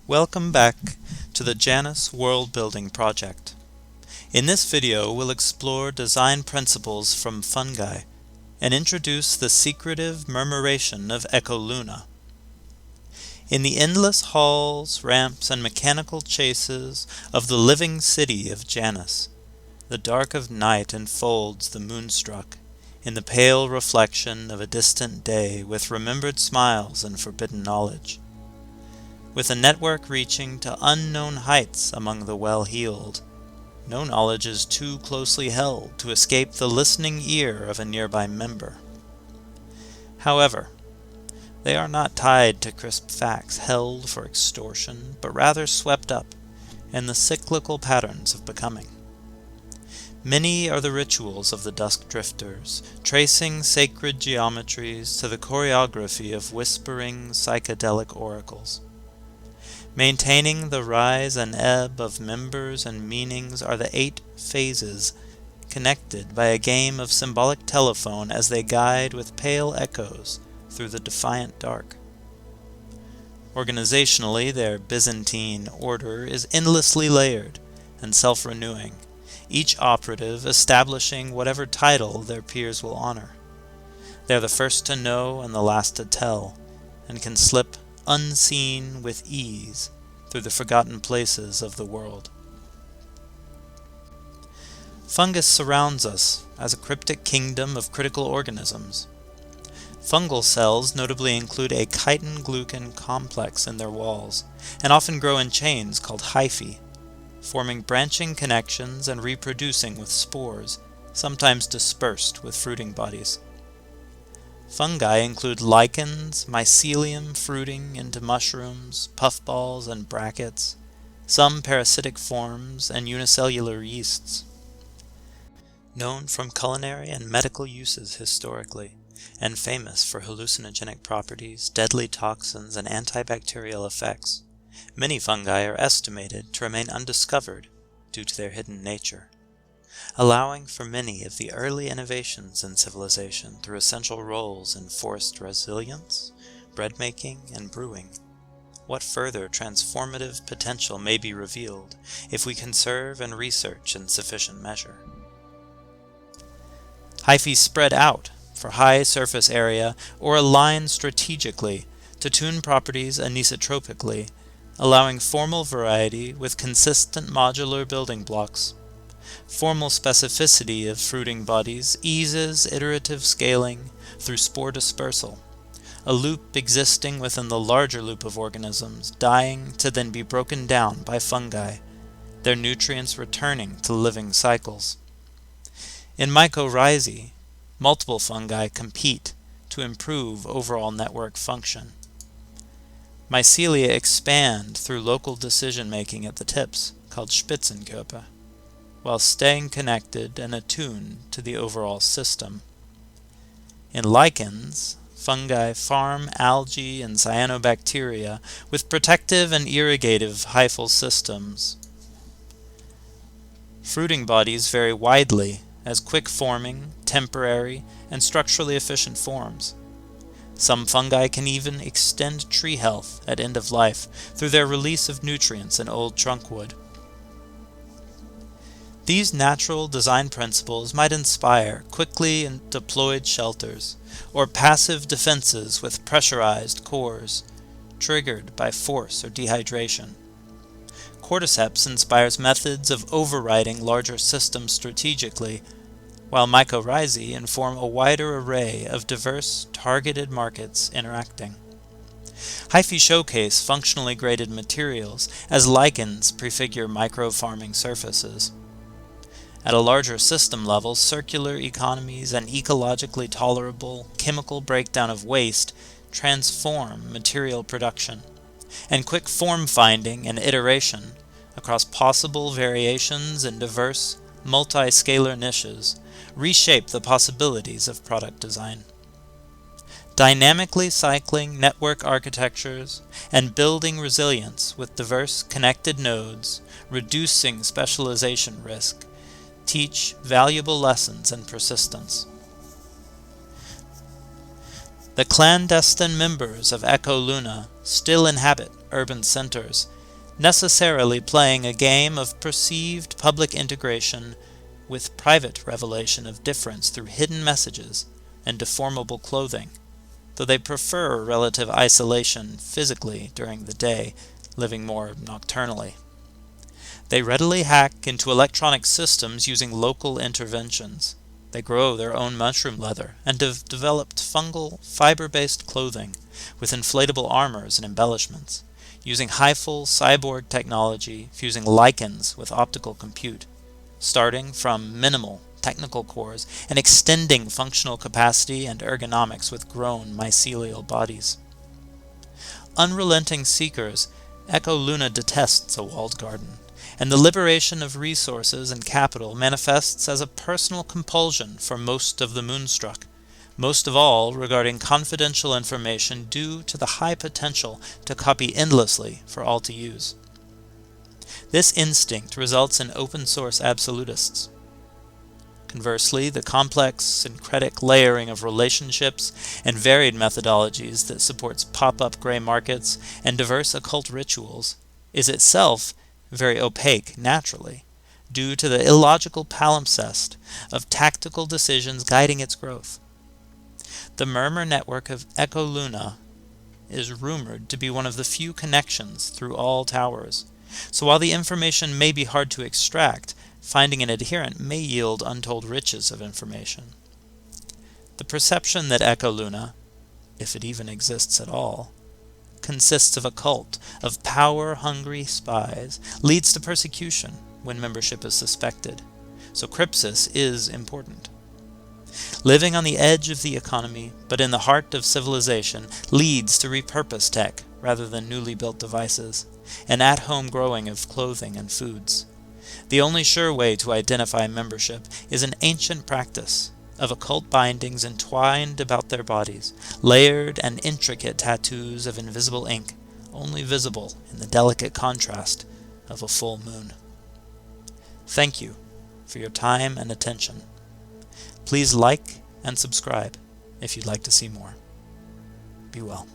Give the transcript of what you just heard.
Welcome back to the Janus World Building Project. In this video, we'll explore design principles from fungi and introduce the secretive murmuration of Echoluna. In the endless halls, ramps, and mechanical chases of the living city of Janus, the dark of night enfolds the moonstruck in the pale reflection of a distant day with remembered smiles and forbidden knowledge. With a network reaching to unknown heights among the well-heeled, no knowledge is too closely held to escape the listening ear of a nearby member. However, they are not tied to crisp facts held for extortion, but rather swept up in the cyclical patterns of becoming. Many are the rituals of the dusk drifters, tracing sacred geometries to the choreography of whispering psychedelic oracles. Maintaining the rise and ebb of members and meanings are the 8 phases, connected by a game of symbolic telephone as they guide with pale echoes through the defiant dark. Organizationally, their Byzantine order is endlessly layered and self-renewing, each operative establishing whatever title their peers will honor. They are the first to know and the last to tell, and can slip unseen with ease through the forgotten places of the world. Fungus surrounds us as a cryptic kingdom of critical organisms. Fungal cells notably include a chitin-glucan complex in their walls, and often grow in chains called hyphae, forming branching connections and reproducing with spores, sometimes dispersed with fruiting bodies. Fungi include lichens, mycelium fruiting into mushrooms, puffballs, and brackets, some parasitic forms, and unicellular yeasts. Known from culinary and medical uses historically, and famous for hallucinogenic properties, deadly toxins, and antibacterial effects, many fungi are estimated to remain undiscovered due to their hidden nature, allowing for many of the early innovations in civilization through essential roles in forest resilience, bread-making, and brewing. What further transformative potential may be revealed if we conserve and research in sufficient measure? Hyphae spread out for high surface area or align strategically to tune properties anisotropically, allowing formal variety with consistent modular building blocks. Formal specificity of fruiting bodies eases iterative scaling through spore dispersal, a loop existing within the larger loop of organisms, dying to then be broken down by fungi, their nutrients returning to living cycles. In mycorrhizae, multiple fungi compete to improve overall network function. Mycelia expand through local decision-making at the tips, called Spitzenkörper, while staying connected and attuned to the overall system. In lichens, fungi farm algae and cyanobacteria with protective and irrigative hyphal systems. Fruiting bodies vary widely as quick-forming, temporary, and structurally efficient forms. Some fungi can even extend tree health at end of life through their release of nutrients in old trunk wood. These natural design principles might inspire quickly deployed shelters, or passive defenses with pressurized cores, triggered by force or dehydration. Cordyceps inspires methods of overriding larger systems strategically, while mycorrhizae inform a wider array of diverse, targeted markets interacting. Hyphae showcase functionally graded materials as lichens prefigure micro-farming surfaces. At a larger system level, circular economies and ecologically tolerable chemical breakdown of waste transform material production, and quick form finding and iteration across possible variations in diverse, multi-scalar niches reshape the possibilities of product design. Dynamically cycling network architectures and building resilience with diverse connected nodes, reducing specialization risk, teach valuable lessons in persistence. The clandestine members of Echoluna still inhabit urban centers necessarily playing a game of perceived public integration with private revelation of difference through hidden messages and deformable clothing, though they prefer relative isolation physically during the day, living more nocturnally. They readily hack into electronic systems using local interventions. They grow their own mushroom leather and have developed fungal, fiber-based clothing with inflatable armors and embellishments, using HIFL cyborg technology fusing lichens with optical compute, starting from minimal technical cores and extending functional capacity and ergonomics with grown mycelial bodies. Unrelenting seekers, Echoluna detests a walled garden, and the liberation of resources and capital manifests as a personal compulsion for most of the Moonstruck, most of all regarding confidential information due to the high potential to copy endlessly for all to use. This instinct results in open-source absolutists. Conversely, the complex, syncretic layering of relationships and varied methodologies that supports pop-up gray markets and diverse occult rituals is itself very opaque naturally, due to the illogical palimpsest of tactical decisions guiding its growth. The murmur network of Echoluna is rumored to be one of the few connections through all towers, so while the information may be hard to extract, finding an adherent may yield untold riches of information. The perception that Echoluna, if it even exists at all, consists of a cult of power-hungry spies leads to persecution when membership is suspected, so crypsis is important. Living on the edge of the economy, but in the heart of civilization, leads to repurposed tech rather than newly built devices, and at-home growing of clothing and foods. The only sure way to identify membership is an ancient practice of occult bindings entwined about their bodies, layered and intricate tattoos of invisible ink, only visible in the delicate contrast of a full moon. Thank you for your time and attention. Please like and subscribe if you'd like to see more. Be well.